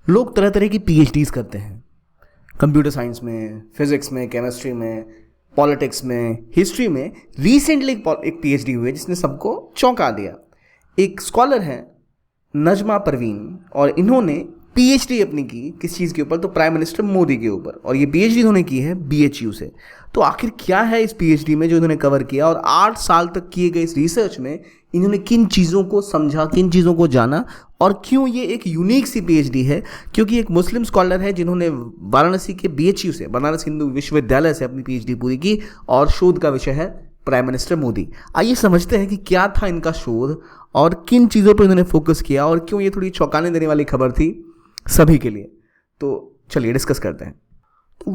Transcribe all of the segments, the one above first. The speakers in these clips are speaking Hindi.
लोग तरह तरह की पीएचडीज करते हैं, कंप्यूटर साइंस में, फिजिक्स में, केमिस्ट्री में, पॉलिटिक्स में, हिस्ट्री में। रिसेंटली एक पीएचडी हुई है जिसने सबको चौंका दिया। एक स्कॉलर है नजमा परवीन, और इन्होंने पीएचडी अपनी की किस चीज़ के ऊपर, तो प्राइम मिनिस्टर मोदी के ऊपर। और ये पीएचडी इन्होंने की है बीएचयू से। तो आखिर क्या है इस पीएचडी में जो इन्होंने कवर किया, और 8 साल तक किए गए इस रिसर्च में इन्होंने किन चीज़ों को समझा, किन चीज़ों को जाना, और क्यों ये एक यूनिक सी पीएचडी है? क्योंकि एक मुस्लिम स्कॉलर है जिन्होंने वाराणसी के बीएचयू से, बनारस हिंदू विश्वविद्यालय से अपनी पीएचडी पूरी की, और शोध का विषय है प्राइम मिनिस्टर मोदी। आइए समझते हैं कि क्या था इनका शोध और किन चीज़ों पर इन्होंने फोकस किया, और क्यों ये थोड़ी चौंकाने देने वाली खबर थी सभी के लिए। तो चलिए डिस्कस करते हैं।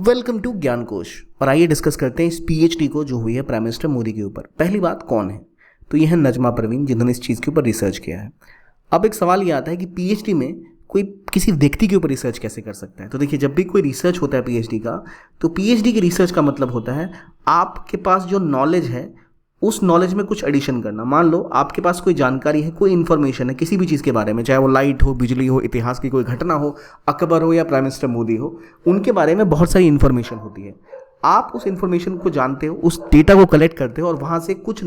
वेलकम टू ज्ञान कोश, और आइए डिस्कस करते हैं इस पीएचडी को जो हुई है प्राइम मिनिस्टर मोदी के ऊपर। पहली बात, कौन है? तो यह है नजमा परवीन, जिन्होंने इस चीज़ के ऊपर रिसर्च किया है। अब एक सवाल ये आता है कि पीएचडी में कोई किसी व्यक्ति के ऊपर रिसर्च कैसे कर सकता है? तो देखिए, जब भी कोई रिसर्च होता है पीएचडी का, तो पीएचडी के रिसर्च का मतलब होता है आपके पास जो नॉलेज है उस नॉलेज में कुछ एडिशन करना। मान लो आपके पास कोई जानकारी है, कोई इन्फॉर्मेशन है किसी भी चीज़ के बारे में, चाहे वो लाइट हो, बिजली हो, इतिहास की कोई घटना हो, अकबर हो या प्राइम मिनिस्टर मोदी हो, उनके बारे में बहुत सारी इन्फॉर्मेशन होती है। आप उस इन्फॉर्मेशन को जानते हो, उस डेटा को कलेक्ट करते हो, और वहाँ से कुछ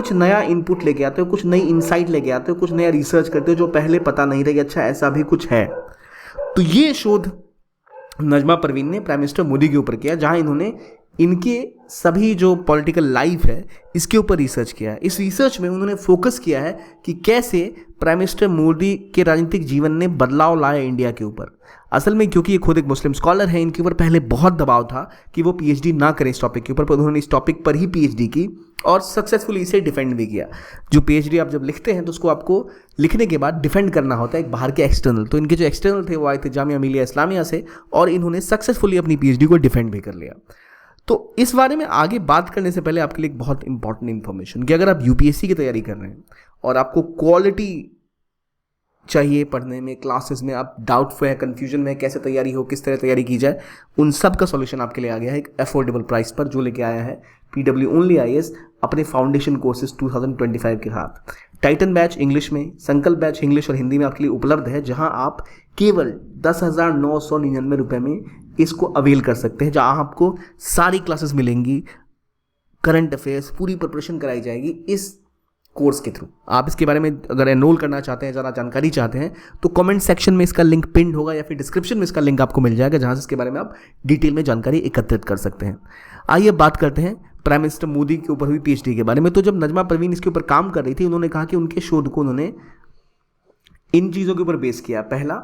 नया इनपुट लेके आते हो, कुछ नई इंसाइट लेके आते हो, कुछ नया रिसर्च करते हो जो पहले पता नहीं था कि अच्छा ऐसा भी कुछ है। तो ये शोध नजमा परवीन ने प्राइम मिनिस्टर मोदी के ऊपर किया, जहाँ इन्होंने इनके सभी जो पॉलिटिकल लाइफ है इसके ऊपर रिसर्च किया है। इस रिसर्च में उन्होंने फोकस किया है कि कैसे प्राइम मिनिस्टर मोदी के राजनीतिक जीवन ने बदलाव लाया इंडिया के ऊपर। असल में क्योंकि ये खुद एक मुस्लिम स्कॉलर है, इनके ऊपर पहले बहुत दबाव था कि वो पीएचडी ना करें इस टॉपिक के ऊपर, पर उन्होंने इस टॉपिक पर ही पीएचडी की और सक्सेसफुली इसे डिफेंड भी किया। जो पीएचडी आप जब लिखते हैं तो उसको आपको लिखने के बाद डिफेंड करना होता है एक बाहर के एक्सटर्नल। तो इनके जो एक्सटर्नल थे वो आए थे जामिया मिलिया इस्लामिया से, और इन्होंने सक्सेसफुली अपनी पीएचडी को डिफेंड भी कर लिया। तो इस बारे में आगे बात करने से पहले आपके लिए एक बहुत इंपॉर्टेंट इन्फॉर्मेशन, कि अगर आप यूपीएससी की तैयारी कर रहे हैं और आपको क्वालिटी चाहिए पढ़ने में, क्लासेस में आप डाउटफुल है, कन्फ्यूजन में, कैसे तैयारी हो, किस तरह तैयारी की जाए, उन सब का सॉल्यूशन आपके लिए आ गया है एक अफोर्डेबल प्राइस पर, जो लेके आया है पीडब्ल्यू ओनली आईएएस अपने फाउंडेशन कोर्सेज 2025 के साथ। टाइटन बैच इंग्लिश में, संकल्प बैच इंग्लिश और हिंदी में आपके लिए उपलब्ध है, जहां आप केवल 10,999 रुपये में इसको अवेल कर सकते हैं, जहां आपको सारी क्लासेस मिलेंगी, करंट अफेयर्स, पूरी प्रिपरेशन कराई जाएगी इस कोर्स के थ्रू। आप इसके बारे में अगर एनरोल करना चाहते हैं, ज़्यादा जानकारी चाहते हैं, तो कमेंट सेक्शन में इसका लिंक पिन्ड होगा या फिर डिस्क्रिप्शन में इसका लिंक आपको मिल जाएगा, जहां से इसके बारे में आप डिटेल में जानकारी एकत्रित कर सकते हैं। आइए बात करते हैं प्राइम मिनिस्टर मोदी के ऊपर हुई पीएचडी के बारे में। तो जब नजमा परवीन इसके ऊपर काम कर रही थी, उन्होंने कहा कि उनके शोध को उन्होंने इन चीज़ों के ऊपर बेस किया। पहला,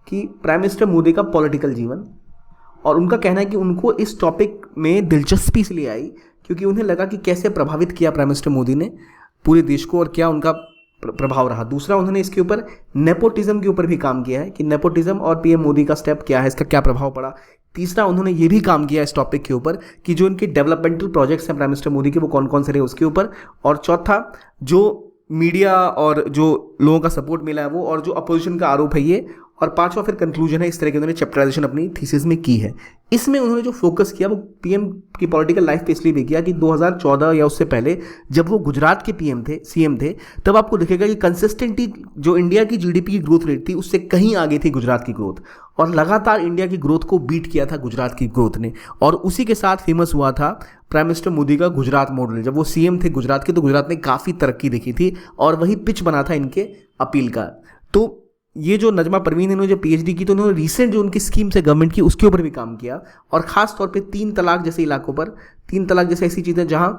कि प्राइम मिनिस्टर मोदी का पॉलिटिकल जीवन, और उनका कहना है कि उनको इस टॉपिक में दिलचस्पी इसलिए आई क्योंकि उन्हें लगा कि कैसे प्रभावित किया प्राइम मिनिस्टर मोदी ने पूरे देश को और क्या उनका प्रभाव रहा। दूसरा, उन्होंने इसके ऊपर नेपोटिज्म के ऊपर भी काम किया है कि नेपोटिज्म और पीएम मोदी का स्टेप क्या है, इसका क्या प्रभाव पड़ा। तीसरा, उन्होंने ये भी काम किया इस टॉपिक के ऊपर कि जो इनके डेवलपमेंटल प्रोजेक्ट्स हैं प्राइम मिनिस्टर मोदी के, वो कौन कौन से रहे उसके ऊपर। और चौथा, जो मीडिया और जो लोगों का सपोर्ट मिला है वो, और जो अपोजिशन का आरोप है ये। और पांचवा फिर कंक्लूजन है। इस तरह की उन्होंने चैप्टराइजेशन अपनी थीसिस में की है। इसमें उन्होंने जो फोकस किया वो पीएम की पॉलिटिकल लाइफ पे इसलिए भी किया कि 2014 या उससे पहले जब वो गुजरात के सीएम थे, तब आपको दिखेगा कि कंसिस्टेंटली जो इंडिया की जीडीपी की ग्रोथ रेट थी उससे कहीं आगे थी गुजरात की ग्रोथ, और लगातार इंडिया की ग्रोथ को बीट किया था गुजरात की ग्रोथ ने। और उसी के साथ फेमस हुआ था प्राइम मिनिस्टर मोदी का गुजरात मॉडल। जब वो सीएम थे गुजरात के, तो गुजरात ने काफ़ी तरक्की देखी थी, और वही पिच बना था इनके अपील का। तो ये जो नजमा परवीन ने जो पीएचडी की, तो उन्होंने रिसेंट जो उनकी स्कीम्स है गवर्नमेंट की उसके ऊपर भी काम किया, और ख़ास तौर पे 3 तलाक जैसे इलाकों पर, 3 तलाक जैसे ऐसी चीज़ें जहाँ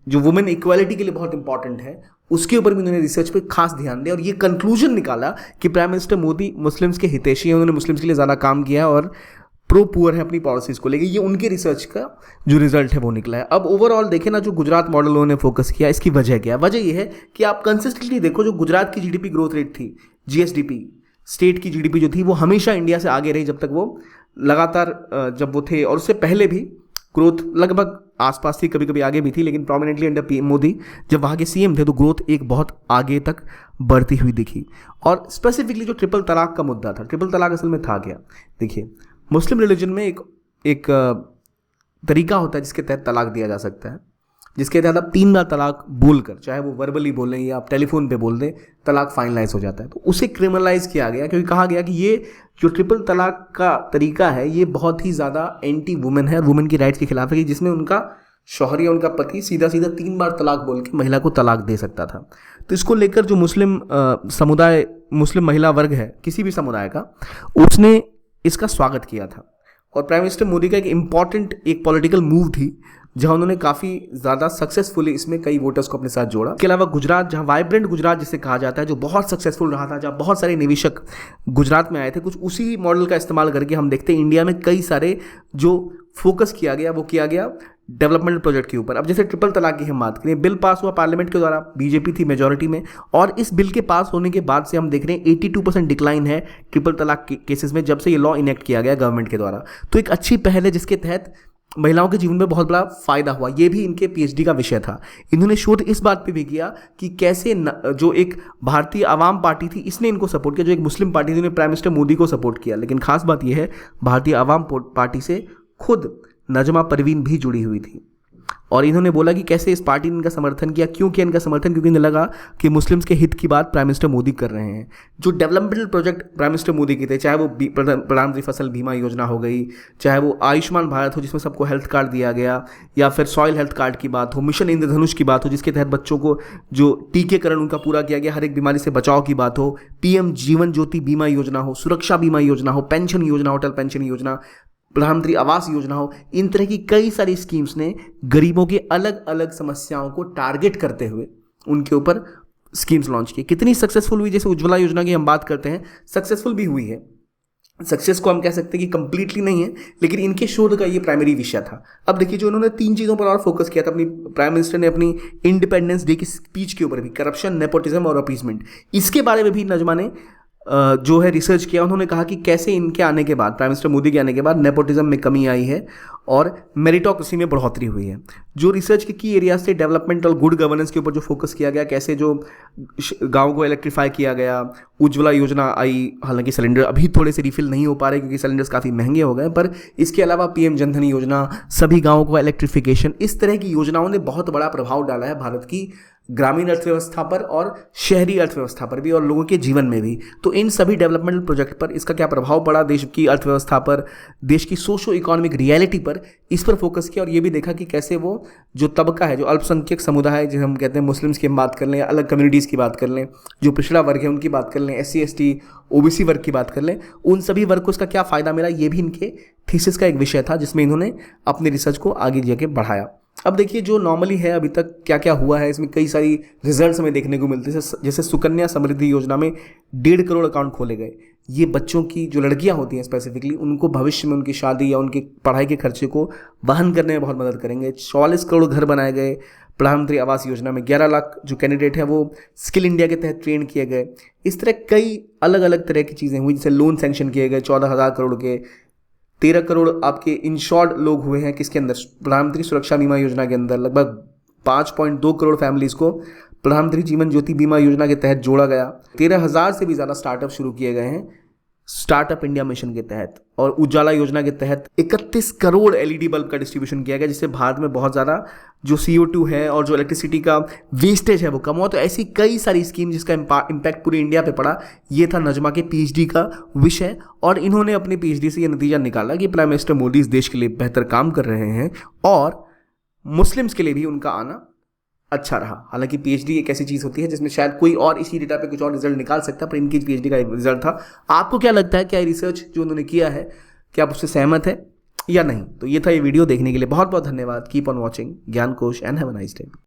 जो वुमेन इक्वालिटी के लिए बहुत इंपॉर्टेंट है, उसके ऊपर भी उन्होंने रिसर्च पे खास ध्यान दिया। और ये कंक्लूजन निकाला कि प्राइम मिनिस्टर मोदी मुस्लिम्स के हितैषी हैं, उन्होंने मुस्लिम्स के लिए ज़्यादा काम किया और प्रो पुअर है अपनी पॉलिसीज़ को लेके। ये उनके रिसर्च का जो रिजल्ट है वो निकला है। अब ओवरऑल देखें ना, जो गुजरात मॉडल उन्होंने फोकस किया, इसकी वजह क्या है? वजह ये है कि आप कंसिस्टेंटली देखो, जो गुजरात की जीडीपी ग्रोथ रेट थी, जीएसडीपी, स्टेट की जीडीपी जो थी, वो हमेशा इंडिया से आगे रही जब तक वो लगातार जब वो थे, और उससे पहले भी ग्रोथ लगभग आसपास थी, कभी कभी आगे भी थी, लेकिन प्रोमिनेंटली अंडर पीएम मोदी जब वहाँ के सीएम थे तो ग्रोथ एक बहुत आगे तक बढ़ती हुई दिखी। और स्पेसिफिकली जो ट्रिपल तलाक का मुद्दा था, ट्रिपल तलाक असल में था क्या? देखिए, मुस्लिम रिलीजन में एक तरीका होता है जिसके तहत तलाक दिया जा सकता है। जिसके तहत आप 3 बार तलाक बोलकर, चाहे वो वर्बली बोलें या आप टेलीफोन पे बोल दें, तलाक फाइनलाइज हो जाता है। तो उसे क्रिमिनलाइज किया गया, क्योंकि कहा गया कि ये जो ट्रिपल तलाक का तरीका है ये बहुत ही ज़्यादा एंटी वुमेन है, वुमेन की राइट्स के खिलाफ है, कि जिसमें उनका शौहर या उनका पति सीधा सीधा 3 बार तलाक बोल के महिला को तलाक दे सकता था। तो इसको लेकर जो मुस्लिम समुदाय, मुस्लिम महिला वर्ग है किसी भी समुदाय का, उसने इसका स्वागत किया था। और प्राइम मिनिस्टर मोदी का एक इम्पॉर्टेंट एक पॉलिटिकल मूव थी, जहां उन्होंने काफ़ी ज़्यादा सक्सेसफुली इसमें कई वोटर्स को अपने साथ जोड़ा। इसके अलावा गुजरात, जहां वाइब्रेंट गुजरात जिसे कहा जाता है, जो बहुत सक्सेसफुल रहा था, जहां बहुत सारे निवेशक गुजरात में आए थे, कुछ उसी मॉडल का इस्तेमाल करके हम देखते हैं इंडिया में कई सारे जो फोकस किया गया वो किया गया डेवलपमेंट प्रोजेक्ट के ऊपर। अब जैसे ट्रिपल तलाक की हम बात करें, बिल पास हुआ पार्लियामेंट के द्वारा, बीजेपी थी मेजॉरिटी में, और इस बिल के पास होने के बाद से हम देख रहे हैं 82% डिक्लाइन है ट्रिपल तलाक के केसेस में, जब से ये लॉ इनेक्ट किया गया गवर्नमेंट के द्वारा। तो एक अच्छी पहल है जिसके तहत महिलाओं के जीवन में बहुत बड़ा फायदा हुआ। ये भी इनके पीएचडी का विषय था। इन्होंने शोध इस बात पे भी किया कि कैसे जो एक भारतीय आवाम पार्टी थी इसने इनको सपोर्ट किया, जो एक मुस्लिम पार्टी थी उन्होंने प्राइम मिनिस्टर मोदी को सपोर्ट किया। लेकिन खास बात यह है, भारतीय आवाम पार्टी से खुद नजमा परवीन भी जुड़ी हुई थी, और इन्होंने बोला कि कैसे इस पार्टी ने इनका समर्थन किया। क्यों किया इनका समर्थन? क्योंकि इन्हें लगा कि मुस्लिम्स के हित की बात प्राइम मिनिस्टर मोदी कर रहे हैं। जो developmental project prime minister Modi के थे, चाहे वो प्रधानमंत्री फसल बीमा योजना हो गई, चाहे वो आयुष्मान भारत हो जिसमें सबको हेल्थ कार्ड दिया गया, या फिर सॉइल हेल्थ कार्ड की बात हो, मिशन इंद्रधनुष की बात हो जिसके तहत बच्चों को जो टीकेकरण उनका पूरा किया गया, हर एक बीमारी से बचाव की बात हो, पीएम जीवन ज्योति बीमा योजना हो, सुरक्षा बीमा योजना हो, पेंशन योजना, अटल पेंशन योजना, प्रधानमंत्री आवास योजना हो, इन तरह की कई सारी स्कीम्स ने गरीबों की अलग अलग समस्याओं को टारगेट करते हुए उनके ऊपर स्कीम्स लॉन्च की। कितनी सक्सेसफुल हुई? जैसे उज्ज्वला योजना की हम बात करते हैं, सक्सेसफुल भी हुई है। सक्सेस को हम कह सकते हैं कि कंप्लीटली नहीं है, लेकिन इनके शोध का ये प्राइमरी विषय था। अब देखिए, जो इन्होंने 3 चीज़ों पर और फोकस किया था, अपनी प्राइम मिनिस्टर ने अपनी इंडिपेंडेंस डे की स्पीच के ऊपर भी, करप्शन, नेपोटिज्म और अपीसमेंट, इसके बारे में भी नजमा ने जो है रिसर्च किया। उन्होंने कहा कि कैसे इनके आने के बाद, प्राइम मिनिस्टर मोदी के आने के बाद, नेपोटिज्म में कमी आई है और मेरिटोक्रेसी में बढ़ोतरी हुई है। जो रिसर्च के की एरियाज थे, डेवलपमेंट और गुड गवर्नेंस के ऊपर जो फोकस किया गया, कैसे जो गाँव को इलेक्ट्रीफाई किया गया, उज्ज्वला योजना आई, हालांकि सिलेंडर अभी थोड़े से रिफिल नहीं हो पा रहे क्योंकि सिलेंडर्स काफ़ी महंगे हो गए, पर इसके अलावा पीएम जनधन योजना, सभी गाँवों को इलेक्ट्रिफिकेशन, इस तरह की योजनाओं ने बहुत बड़ा प्रभाव डाला है भारत की ग्रामीण अर्थव्यवस्था पर और शहरी अर्थव्यवस्था पर भी, और लोगों के जीवन में भी। तो इन सभी डेवलपमेंटल प्रोजेक्ट पर इसका क्या प्रभाव पड़ा देश की अर्थव्यवस्था पर, देश की सोशो इकोनॉमिक रियलिटी पर, इस पर फोकस किया। और ये भी देखा कि कैसे वो जो तबका है, जो अल्पसंख्यक समुदाय है, जिसे हम कहते हैं मुस्लिम्स की हम बात कर लें, या अलग कम्युनिटीज़ की बात कर लें, जो पिछड़ा वर्ग है उनकी बात कर लें, SC ST OBC वर्ग की बात कर लें, उन सभी वर्ग को इसका क्या फ़ायदा मिला, ये भी इनके थीसिस का एक विषय था, जिसमें इन्होंने अपने रिसर्च को आगे जाके बढ़ाया। अब देखिए, जो नॉर्मली है अभी तक क्या क्या हुआ है, इसमें कई सारी रिजल्ट्स हमें देखने को मिलते हैं। जैसे सुकन्या समृद्धि योजना में 1.5 करोड़ अकाउंट खोले गए। ये बच्चों की जो लड़कियां होती हैं स्पेसिफिकली, उनको भविष्य में उनकी शादी या उनके पढ़ाई के खर्चे को वहन करने में बहुत मदद करेंगे। 44 करोड़ घर बनाए गए। प्रधानमंत्री आवास योजना में 11 लाख जो कैंडिडेट हैं वो स्किल इंडिया के तहत ट्रेन किए गए। इस तरह कई अलग अलग तरह की चीज़ें हुई, जैसे लोन सैंक्शन किए गए 14,000 करोड़ के। 13 करोड़ आपके इंश्योर्ड लोग हुए हैं किसके अंदर, प्रधानमंत्री सुरक्षा बीमा योजना के अंदर। लगभग 5.2 करोड़ फैमिलीज को प्रधानमंत्री जीवन ज्योति बीमा योजना के तहत जोड़ा गया। 13,000 से भी ज़्यादा स्टार्टअप शुरू किए गए हैं स्टार्टअप इंडिया मिशन के तहत। और उजाला योजना के तहत 31 करोड़ LED बल्ब का डिस्ट्रीब्यूशन किया गया, जिससे भारत में बहुत ज़्यादा जो CO2 है और जो इलेक्ट्रिसिटी का वेस्टेज है वो कम हुआ। तो ऐसी कई सारी स्कीम जिसका इम्पैक्ट पूरे इंडिया पे पड़ा। ये था नजमा के PhD का विषय, और इन्होंने अपने PhD से ये नतीजा निकाला कि प्राइम मिनिस्टर मोदी इस देश के लिए बेहतर काम कर रहे हैं और मुस्लिम्स के लिए भी उनका आना अच्छा रहा। हालांकि PhD एक ऐसी चीज़ होती है जिसमें शायद कोई और इसी डेटा पे कुछ और रिजल्ट निकाल सकता है, पर इनकी PhD का रिजल्ट था। आपको क्या लगता है, क्या रिसर्च जो उन्होंने किया है, क्या आप उससे सहमत है या नहीं? तो ये था ये वीडियो देखने के लिए बहुत बहुत धन्यवाद। Keep on watching Gyankosh and have a nice day.